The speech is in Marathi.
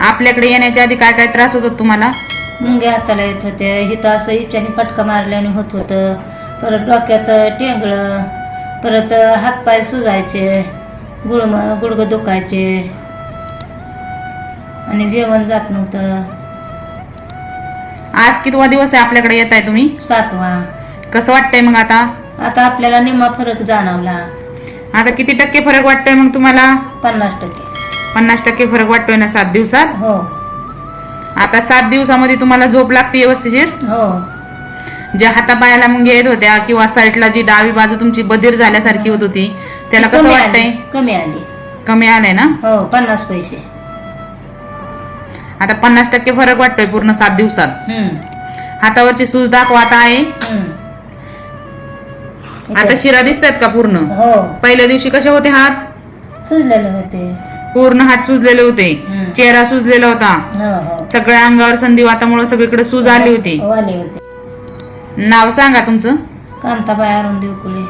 आपल्याकडे येण्याच्या आधी काय काय त्रास होतो तुम्हाला? मुंग्या हाताला येत होते, हिथं असं इच्छाने फटका मारल्याने होत होतं. परत डोक्यात टेंगळं, परत हातपाय सुजायचे, गुडघं दुखायचे आणि जेवण जात नव्हतं. आज कितवा दिवस आहे आपल्याकडे येत आहे तुम्ही? 7वा. कसं वाटतंय मग आता? आता आपल्याला निम्मा फरक जाणवला. आता किती टक्के फरक वाटतोय मग तुम्हाला? 50%. 50% फरक वाटतोय ना 7 दिवसात? हो आता 7 दिवसामध्ये तुम्हाला झोप लागते व्यवस्थित? हो. ज्या हातापायाला मुंग्या येत होत्या किंवा साईडला जी डावी बाजू तुमची बधीर झाल्यासारखी होत होती त्याला कसं वाटतंय? कमी आली. कमी आलंय ना? हो 50 पैसे. आता 50% फरक वाटतोय पूर्ण 7 दिवसात. हातावरची सूज दाखवा आता आहे. आता शिरा दिसतात का पूर्ण? हो. पहिल्या दिवशी कसे होते हात? सुजलेले होते. पूर्ण हात सुजलेले होते, चेहरा सुजलेला होता, हो हो. सगळ्या अंगावर संधिवातामुळे सगळीकडे सूज आली होती. वाले होते. नाव सांगा तुमचं? कांताबाई अरुण देवकुळे.